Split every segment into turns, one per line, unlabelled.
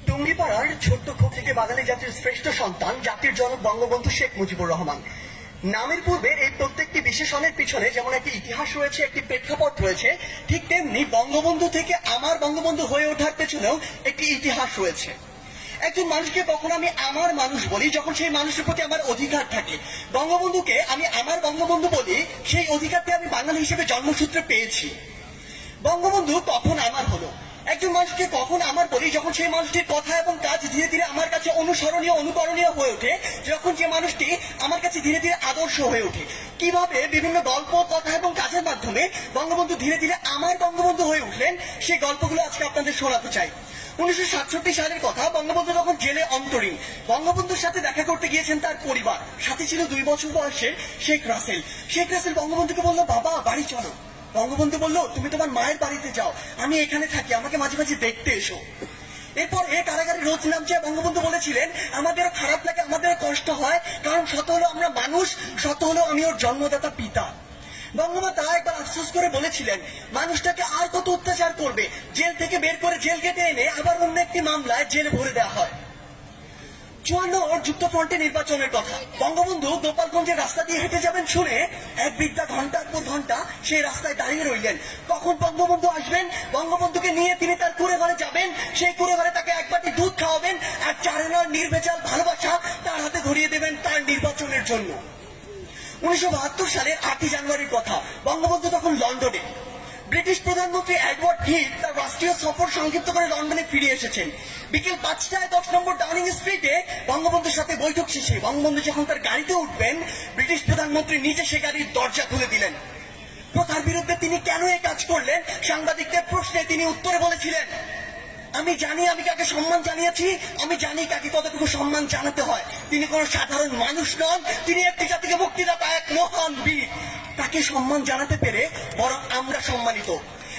টুঙ্গিপাড়ার ছোট্ট ক্ষোভ থেকে বাঙালি জাতির শ্রেষ্ঠ সন্তান জাতির জনক বঙ্গবন্ধু শেখ মুজিবুর রহমান। নামের পূর্বে এই প্রত্যেকটি বিশেষণের পিছনে যেমন একটি ইতিহাস রয়েছে, একটি প্রেক্ষাপট রয়েছে, ঠিক তেমনি বঙ্গবন্ধু থেকে আমার বঙ্গবন্ধু হয়ে ওঠার পেছনেও একটি ইতিহাস রয়েছে। একজন মানুষকে কখন আমি আমার মানুষ বলি যখন সেই মানুষের প্রতি আমার অধিকার থাকে। বঙ্গবন্ধুকে আমি আমার বঙ্গবন্ধু বলি সেই অধিকারটি আমি বাঙালি হিসেবে জন্মসূত্রে পেয়েছি। বঙ্গবন্ধু কখন আমার হলো, একজন মানুষকে কখন আমার বলি যখন সেই মানুষটির কথা এবং কাজ ধীরে ধীরে আমার কাছে অনুসরণীয় অনুকরণীয় হয়ে ওঠে, যখন যে মানুষটি আমার কাছে ধীরে ধীরে আদর্শ হয়ে ওঠে। কিভাবে বিভিন্ন গল্প, কথা এবং কাজের মাধ্যমে বঙ্গবন্ধু ধীরে ধীরে আমার বঙ্গবন্ধু হয়ে উঠলেন, সেই গল্পগুলো আজকে আপনাদের শোনাতে চাই। 1967 সালের কথা। বঙ্গবন্ধু তখন জেলে অন্তরীণ। বঙ্গবন্ধুর সাথে দেখা করতে গিয়েছেন তার পরিবার, সাথে ছিল 2 বছর বয়সের শেখ রাসেল। শেখ রাসেল বঙ্গবন্ধুকে বলল, বাবা বাড়ি চলো। বঙ্গবন্ধু বলল, তুমি তোমার মায়ের বাড়িতে যাও, আমি এখানে থাকি, আমাকে মাঝে মাঝে দেখতে এসো। এরপর কারাগারে রোজ নামছে। বঙ্গবন্ধু বলেছিলেন, আমাদেরও খারাপ লাগে, আমাদেরও কষ্ট হয়, কারণ শত হলো আমরা মানুষ, শত হলো আমি ওর জন্মদাতা পিতা। বঙ্গমাতা একবার আফসোস করে বলেছিলেন, মানুষটাকে আর কত অত্যাচার করবে, জেল থেকে বের করে জেল কেটে এনে আবার অন্য একটি মামলায় জেলে ভরে দেওয়া হয়। 54 যুক্তফ্রন্টে নির্বাচনের কথা। বঙ্গবন্ধু গোপালগঞ্জের রাস্তা দিয়ে হেঁটে যাবেন শুনে এক বৃদ্ধা ঘন্টার পর ঘন্টা সেই রাস্তায় দাঁড়িয়ে রইলেন। কখন বঙ্গবন্ধু আসবেন, বঙ্গবন্ধুকে নিয়ে তিনি তার কুড়ে ঘরে যাবেন, সেই কুড়ে ঘরে তাকে এক বাটি দুধ খাওয়াবেন আর চারেনার নির্ভেজাল ভালোবাসা তার হাতে ধরিয়ে দেবেন তার নির্বাচনের জন্য। 1972 সালের 8 জানুয়ারির কথা। বঙ্গবন্ধু তখন লন্ডনে। ব্রিটিশ প্রধানমন্ত্রী এডওয়ার্ড হিথ তার রাষ্ট্রীয় সফর সংক্ষিপ্ত করে লন্ডনে ফিরে এসেছেন। বিকেল 5টায় 10 নম্বর ডাউনিং স্ট্রিটে বঙ্গবন্ধুর সাথে বৈঠক শেষে বঙ্গবন্ধু যখন তার গাড়িতে উঠবেন, ব্রিটিশ প্রধানমন্ত্রী নিজে সে গাড়ির দরজা খুলে দিলেন। প্রথার বিরুদ্ধে তিনি কেন এই কাজ করলেন, সাংবাদিকদের প্রশ্নে তিনি উত্তরে বলেছিলেন, আমি জানি আমি কাকে সম্মান জানিয়েছি, আমি জানি কাকে কতটুকু সম্মান জানাতে হয়। তিনি কোন সাধারণ মানুষ নন, তিনি একটি জাতিকে মুক্তিদাতা, এক মহান বীর। তাকে সম্মান জানাতে পেরে বরং আমরা সম্মানিত।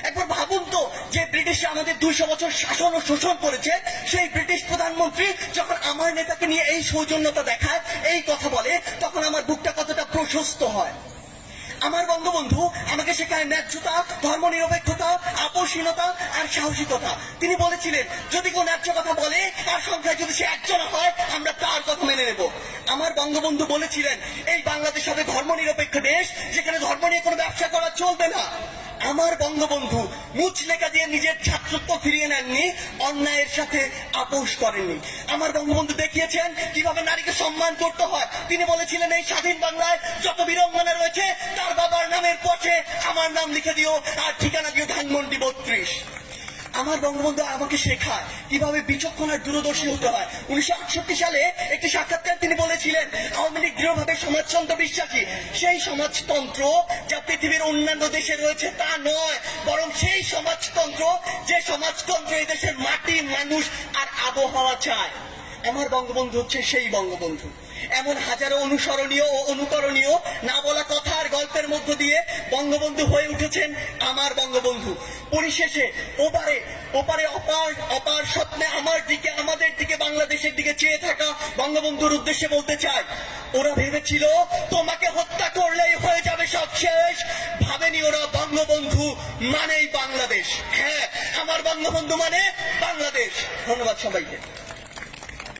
একবার ভাবুন তো, যে ব্রিটিশরা আমাদের 200 বছর শাসন ও শোষণ করেছে, সেই ব্রিটিশ প্রধানমন্ত্রী যখন আমার নেতাকে নিয়ে এই সৌজন্যতা দেখায়, এই কথা বলে, তখন আমার বুকটা কতটা প্রশস্ত হয়। আমার বঙ্গবন্ধু আমাকে শেখায় ন্যায্যতা, ধর্মনিরপেক্ষতা, আপোষহীনতা আর সাহসিকতা। তিনি বলেছিলেন, যদি কেউ ন্যায্য কথা বলে আর সংখ্যায় যদি সে একজন হয়, আমরা তার কথা মেনে নেব। আমার বঙ্গবন্ধু বলেছিলেন, এই বাংলাদেশ হবে ধর্মনিরপেক্ষ দেশ, যেখানে ধর্ম নিয়ে কোনো ব্যবসা করা চলবে না। আমার বঙ্গবন্ধু মুচলেখা দিয়ে নিজের ছাত্রত্ব ফিরিয়ে নেননি, অন্যায়ের সাথে আপোষ করেননি। আমার বঙ্গবন্ধু দেখিয়েছেন কিভাবে নারীকে সম্মান করতে হয়। তিনি বলেছিলেন, এই স্বাধীন বাংলায় যত বীরঙ্গনা রয়েছে তার বাবার নামের পথে আমার নাম লিখে দিও, আর ঠিকানা দিও ধানমন্ডি 32। আমার বঙ্গবন্ধু আমাকে শেখায় কিভাবে বিচক্ষণ আর দূরদর্শী হতে হয়। 1968 সালে একটি সাক্ষাৎকার তিনি বলেছিলেন, আওয়ামী লীগ দৃঢ়ভাবে সমাজতন্ত্র বিশ্বাসী। সেই সমাজতন্ত্র যা পৃথিবীর অন্যান্য দেশে রয়েছে তা নয়, বরং সেই সমাজতন্ত্র যে সমাজতন্ত্র এই দেশের মাটি, মানুষ আর আবহাওয়া চায়। আমার বঙ্গবন্ধু হচ্ছে সেই বঙ্গবন্ধু। এমন হাজারো অনুসরণীয় ও অনুকরণীয় না বলা কথা আর গল্পের মধ্য দিয়ে বঙ্গবন্ধু হয়ে উঠেছেন আমার বঙ্গবন্ধু। পরিশেষে ওপারে ওপারে অপার অপার স্বপ্নে আমার দিকে, আমাদের দিকে, বাংলাদেশের দিকে চেয়ে থাকা বঙ্গবন্ধুর উদ্দেশ্যে বলতে চাই, ওরা ভেবেছিল তোমাকে হত্যা করলেই হয়ে যাবে সব শেষ, ভাবেনি ওরা বঙ্গবন্ধু মানেই বাংলাদেশ। হ্যাঁ, আমার বঙ্গবন্ধু মানে বাংলাদেশ। ধন্যবাদ সবাইকে।